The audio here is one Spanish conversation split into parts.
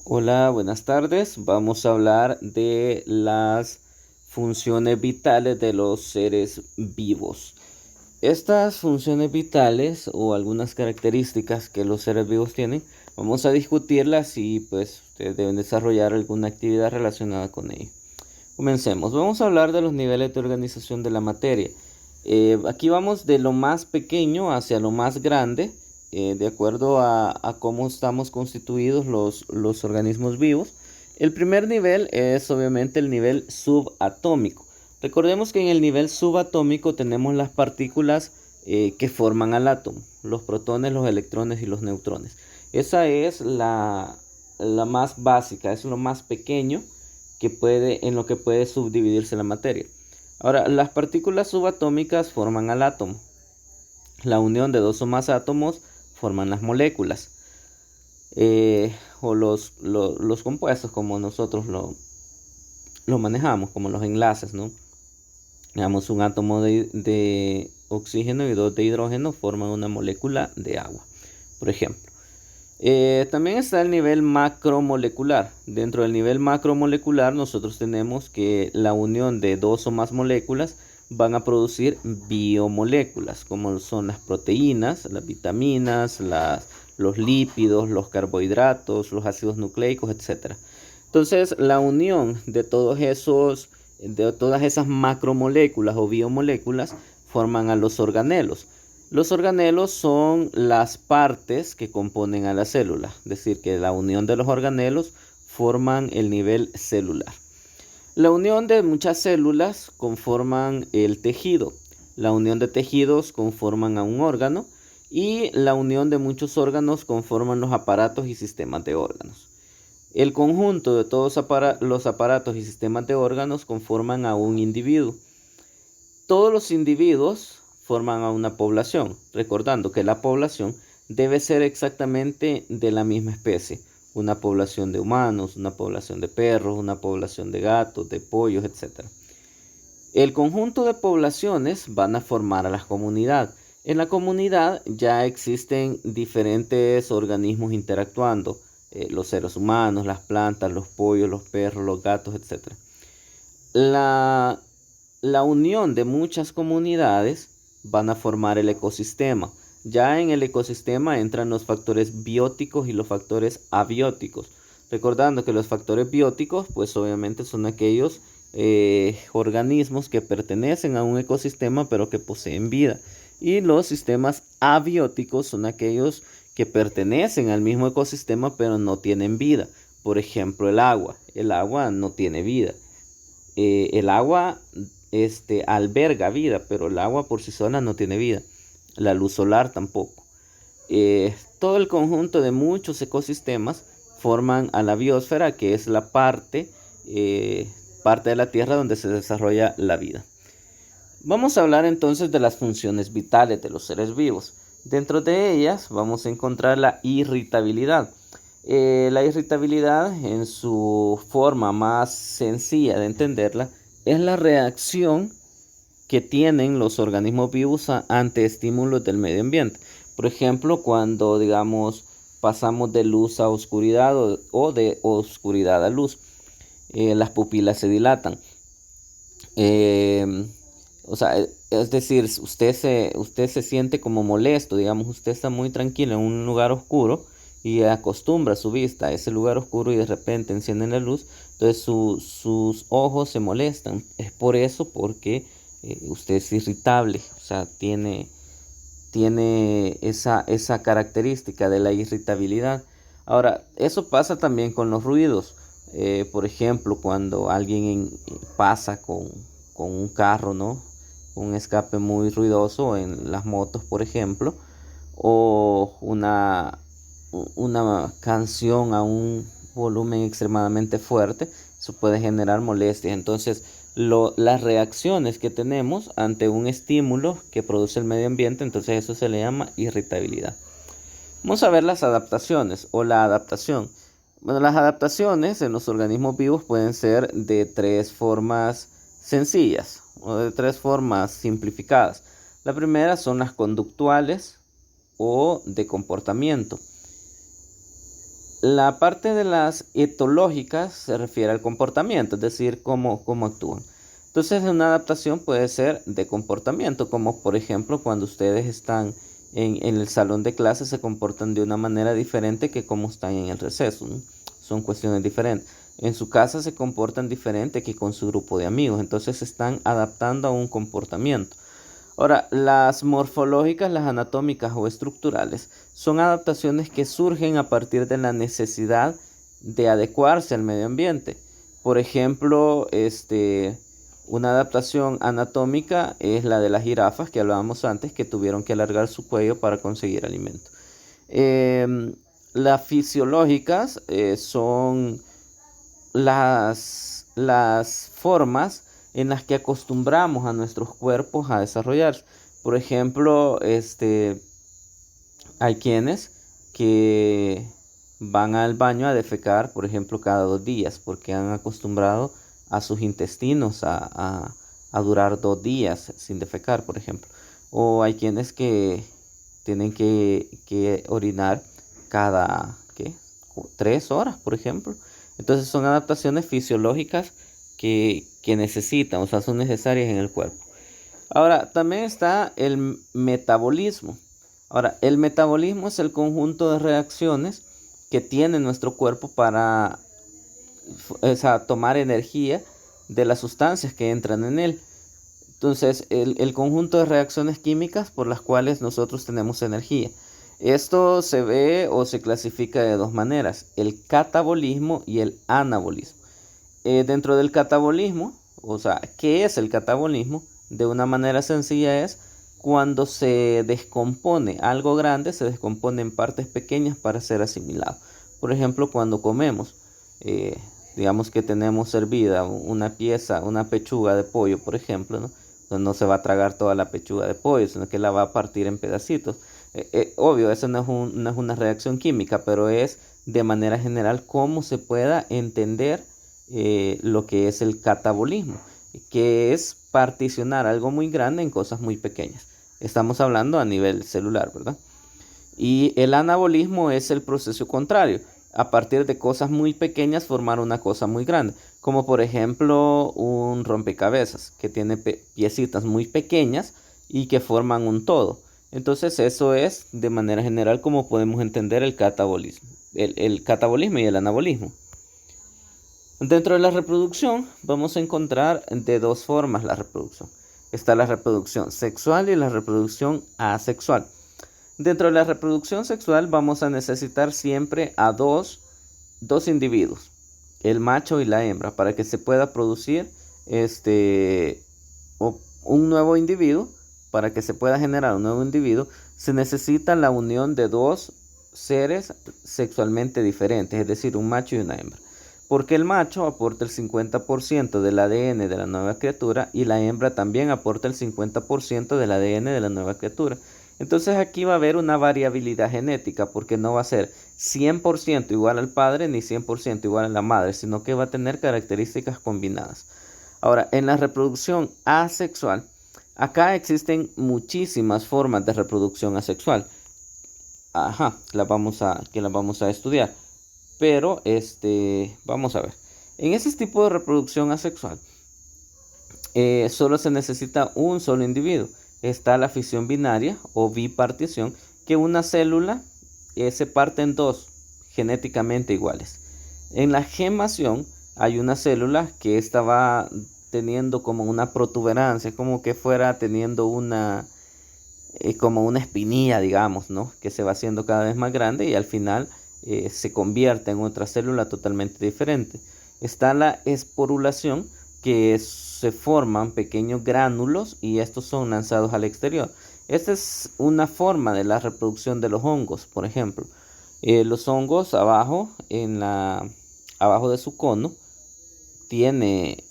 Hola, buenas tardes. Vamos a hablar de las funciones vitales de los seres vivos. Estas funciones vitales o algunas características que los seres vivos tienen, vamos a discutirlas y pues ustedes deben desarrollar alguna actividad relacionada con ello. Comencemos. Vamos a hablar de los niveles de organización de la materia. Aquí vamos de lo más pequeño hacia lo más grande, de acuerdo a cómo estamos constituidos los organismos vivos. El primer nivel es obviamente el nivel subatómico. Recordemos que en el nivel subatómico tenemos las partículas que forman al átomo, los protones, los electrones y los neutrones. Esa es la más básica, es lo más pequeño en lo que puede subdividirse la materia. Ahora, las partículas subatómicas forman al átomo. La unión de dos o más átomos forman las moléculas. O los compuestos, como nosotros lo manejamos, como los enlaces, ¿no? Digamos, un átomo de oxígeno y dos de hidrógeno forman una molécula de agua, por ejemplo. También está el nivel macromolecular. Dentro del nivel macromolecular nosotros tenemos que la unión de dos o más moléculas van a producir biomoléculas, como son las proteínas, las vitaminas, los lípidos, los carbohidratos, los ácidos nucleicos, etc. Entonces, la unión de todas esas macromoléculas o biomoléculas forman a los organelos. Los organelos son las partes que componen a la célula, es decir, que la unión de los organelos forman el nivel celular. La unión de muchas células conforman el tejido. La unión de tejidos conforman a un órgano y la unión de muchos órganos conforman los aparatos y sistemas de órganos. El conjunto de todos los aparatos y sistemas de órganos conforman a un individuo. Todos los individuos forman a una población, recordando que la población debe ser exactamente de la misma especie. Una población de humanos, una población de perros, una población de gatos, de pollos, etc. El conjunto de poblaciones van a formar a la comunidad. En la comunidad ya existen diferentes organismos interactuando, los seres humanos, las plantas, los pollos, los perros, los gatos, etc. La la unión de muchas comunidades van a formar el ecosistema. Ya en el ecosistema entran los factores bióticos y los factores abióticos. Recordando que los factores bióticos, pues obviamente son aquellos organismos que pertenecen a un ecosistema pero que poseen vida. Y los sistemas abióticos son aquellos que pertenecen al mismo ecosistema pero no tienen vida. Por ejemplo, el agua. El agua no tiene vida. El agua alberga vida, pero el agua por sí sola no tiene vida. La luz solar tampoco. Todo el conjunto de muchos ecosistemas forman a la biosfera, que es la parte de la Tierra donde se desarrolla la vida. Vamos a hablar entonces de las funciones vitales de los seres vivos. Dentro de ellas vamos a encontrar la irritabilidad. La irritabilidad, en su forma más sencilla de entenderla, es la reacción que tienen los organismos vivos ante estímulos del medio ambiente. Por ejemplo, cuando, digamos, pasamos de luz a oscuridad o de oscuridad a luz, las pupilas se dilatan. O sea, es decir, usted se siente como molesto, digamos, usted está muy tranquilo en un lugar oscuro y acostumbra su vista a ese lugar oscuro y de repente encienden la luz, entonces sus ojos se molestan. Es por eso, porque usted es irritable, o sea, tiene esa característica de la irritabilidad. Ahora, eso pasa también con los ruidos. Por ejemplo, cuando alguien pasa con un carro, ¿no? Un escape muy ruidoso en las motos, por ejemplo, o una canción a un volumen extremadamente fuerte, eso puede generar molestias. Entonces, las reacciones que tenemos ante un estímulo que produce el medio ambiente, entonces eso se le llama irritabilidad. Vamos a ver las adaptaciones o la adaptación. Bueno, las adaptaciones en los organismos vivos pueden ser de tres formas sencillas o de tres formas simplificadas. La primera son las conductuales o de comportamiento. La parte de las etológicas se refiere al comportamiento, es decir, cómo actúan. Entonces, una adaptación puede ser de comportamiento, como por ejemplo cuando ustedes están en el salón de clases se comportan de una manera diferente que como están en el receso, ¿no? Son cuestiones diferentes. En su casa se comportan diferente que con su grupo de amigos, entonces se están adaptando a un comportamiento. Ahora, las morfológicas, las anatómicas o estructurales, son adaptaciones que surgen a partir de la necesidad de adecuarse al medio ambiente. Por ejemplo, una adaptación anatómica es la de las jirafas que hablábamos antes, que tuvieron que alargar su cuello para conseguir alimento. Las fisiológicas son las formas en las que acostumbramos a nuestros cuerpos a desarrollarse. Por ejemplo, hay quienes que van al baño a defecar, por ejemplo, cada 2 días, porque han acostumbrado a sus intestinos a durar 2 días sin defecar, por ejemplo. O hay quienes que tienen que orinar cada, ¿qué? 3 horas, por ejemplo. Entonces son adaptaciones fisiológicas que necesitan, o sea, son necesarias en el cuerpo. Ahora, también está el metabolismo. Ahora, el metabolismo es el conjunto de reacciones que tiene nuestro cuerpo para, o sea, tomar energía de las sustancias que entran en él. Entonces, el conjunto de reacciones químicas por las cuales nosotros tenemos energía. Esto se ve o se clasifica de dos maneras, el catabolismo y el anabolismo. Dentro del catabolismo, o sea, ¿qué es el catabolismo? De una manera sencilla es cuando se descompone algo grande, se descompone en partes pequeñas para ser asimilado. Por ejemplo, cuando comemos, digamos que tenemos servida una pieza, una pechuga de pollo, por ejemplo, ¿no? Entonces no se va a tragar toda la pechuga de pollo, sino que la va a partir en pedacitos. Obvio, eso no es una reacción química, pero es de manera general cómo se pueda entender lo que es el catabolismo, que es particionar algo muy grande en cosas muy pequeñas. Estamos hablando a nivel celular, ¿verdad? Y el anabolismo es el proceso contrario. A partir de cosas muy pequeñas formar una cosa muy grande. Como por ejemplo un rompecabezas que tiene piecitas muy pequeñas y que forman un todo. Entonces eso es de manera general como podemos entender el catabolismo. El catabolismo y el anabolismo. Dentro de la reproducción vamos a encontrar de dos formas la reproducción. Está la reproducción sexual y la reproducción asexual. Dentro de la reproducción sexual vamos a necesitar siempre a dos individuos, el macho y la hembra, para que se pueda producir un nuevo individuo. Para que se pueda generar un nuevo individuo se necesita la unión de dos seres sexualmente diferentes, es decir, un macho y una hembra. Porque el macho aporta el 50% del ADN de la nueva criatura y la hembra también aporta el 50% del ADN de la nueva criatura. Entonces aquí va a haber una variabilidad genética porque no va a ser 100% igual al padre ni 100% igual a la madre, sino que va a tener características combinadas. Ahora, en la reproducción asexual, acá existen muchísimas formas de reproducción asexual. Que las vamos a estudiar. Pero, vamos a ver. En ese tipo de reproducción asexual, solo se necesita un solo individuo. Está la fisión binaria o bipartición, que una célula se parte en dos genéticamente iguales. En la gemación hay una célula que esta va teniendo como una protuberancia, como que fuera teniendo como una espinilla, digamos, ¿no? Que se va haciendo cada vez más grande y al final se convierte en otra célula totalmente diferente. Está la esporulación, que se forman pequeños gránulos y estos son lanzados al exterior. Esta es una forma de la reproducción de los hongos, por ejemplo. Los hongos abajo de su cono tiene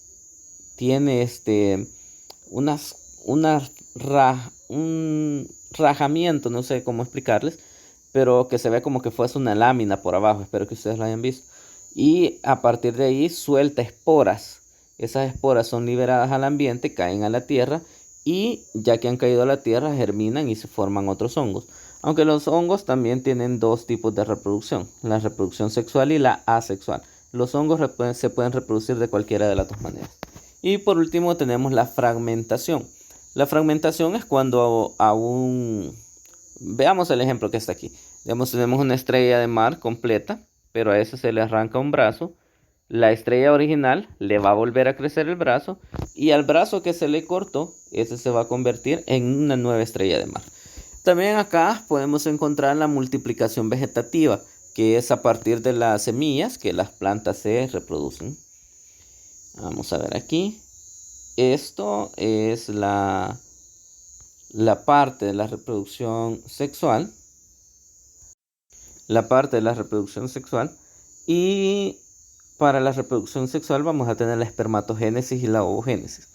un rajamiento, no sé cómo explicarles, pero que se ve como que fuese una lámina por abajo, espero que ustedes lo hayan visto. Y a partir de ahí suelta esporas. Esas esporas son liberadas al ambiente, caen a la tierra y ya que han caído a la tierra germinan y se forman otros hongos. Aunque los hongos también tienen dos tipos de reproducción, la reproducción sexual y la asexual. Los hongos se pueden reproducir de cualquiera de las dos maneras. Y por último tenemos la fragmentación. La fragmentación es cuando veamos el ejemplo que está aquí. Digamos, tenemos una estrella de mar completa, pero a eso se le arranca un brazo. La estrella original le va a volver a crecer el brazo y al brazo que se le cortó, ese se va a convertir en una nueva estrella de mar. También acá podemos encontrar la multiplicación vegetativa, que es a partir de las semillas que las plantas se reproducen. Vamos a ver aquí. Esto es la parte de la reproducción sexual. La parte de la reproducción sexual. Y para la reproducción sexual vamos a tener la espermatogénesis y la ovogénesis.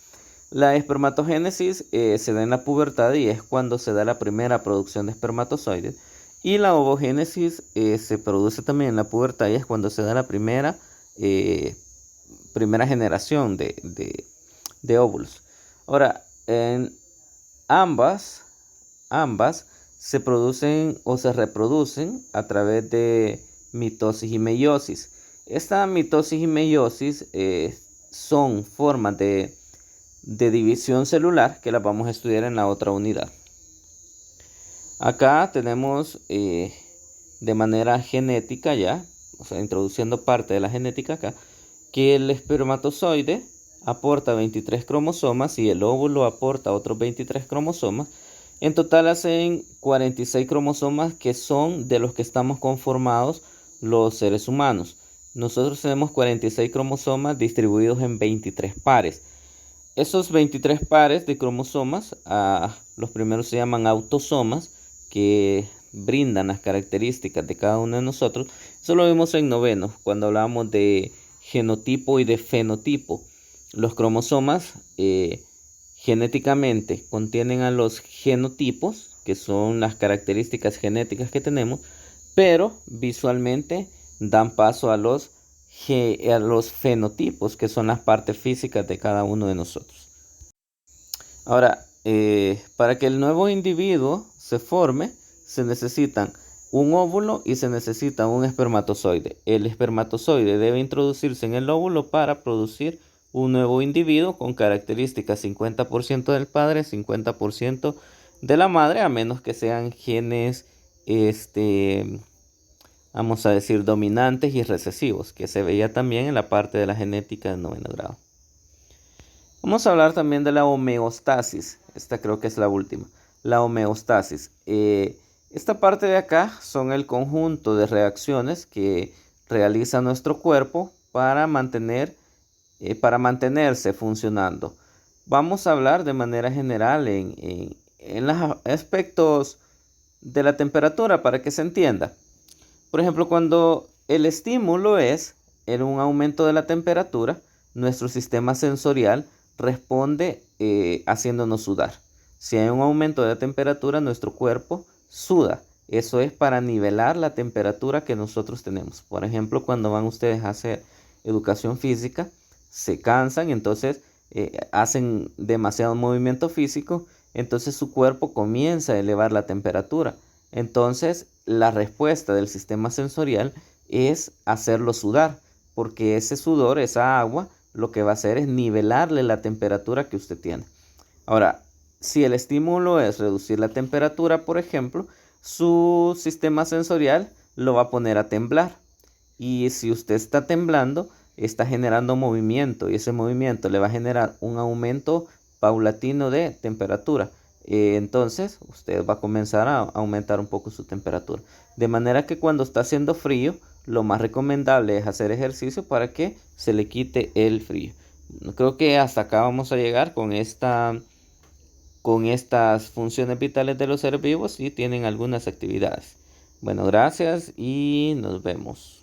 La espermatogénesis se da en la pubertad y es cuando se da la primera producción de espermatozoides. Y la ovogénesis se produce también en la pubertad y es cuando se da la primera generación de óvulos. Ahora, en ambas se producen o se reproducen a través de mitosis y meiosis. Esta mitosis y meiosis son formas de división celular que las vamos a estudiar en la otra unidad. Acá tenemos de manera genética ya, o sea, introduciendo parte de la genética acá, que el espermatozoide aporta 23 cromosomas y el óvulo aporta otros 23 cromosomas. En total hacen 46 cromosomas que son de los que estamos conformados los seres humanos. Nosotros tenemos 46 cromosomas distribuidos en 23 pares. Esos 23 pares de cromosomas, los primeros se llaman autosomas, que brindan las características de cada uno de nosotros. Eso lo vimos en noveno, cuando hablábamos de genotipo y de fenotipo. Los cromosomas genéticamente contienen a los genotipos, que son las características genéticas que tenemos, pero visualmente dan paso a los fenotipos, que son las partes físicas de cada uno de nosotros. Ahora, para que el nuevo individuo se forme, se necesitan un óvulo y se necesita un espermatozoide. El espermatozoide debe introducirse en el óvulo para producir un nuevo individuo con características 50% del padre, 50% de la madre, a menos que sean genes, vamos a decir, dominantes y recesivos, que se veía también en la parte de la genética del noveno grado. Vamos a hablar también de la homeostasis. Esta creo que es la última. La homeostasis. Esta parte de acá son el conjunto de reacciones que realiza nuestro cuerpo para mantenerse funcionando. Vamos a hablar de manera general en los aspectos de la temperatura para que se entienda. Por ejemplo, cuando el estímulo es en un aumento de la temperatura, nuestro sistema sensorial responde haciéndonos sudar. Si hay un aumento de la temperatura, nuestro cuerpo suda. Eso es para nivelar la temperatura que nosotros tenemos. Por ejemplo, cuando van ustedes a hacer educación física, se cansan, entonces hacen demasiado movimiento físico, entonces su cuerpo comienza a elevar la temperatura. Entonces, la respuesta del sistema sensorial es hacerlo sudar, porque ese sudor, esa agua, lo que va a hacer es nivelarle la temperatura que usted tiene. Ahora, si el estímulo es reducir la temperatura, por ejemplo, su sistema sensorial lo va a poner a temblar. Y si usted está temblando, está generando movimiento y ese movimiento le va a generar un aumento paulatino de temperatura. Entonces, usted va a comenzar a aumentar un poco su temperatura. De manera que cuando está haciendo frío, lo más recomendable es hacer ejercicio para que se le quite el frío. Creo que hasta acá vamos a llegar con estas funciones vitales de los seres vivos y tienen algunas actividades. Bueno, gracias y nos vemos.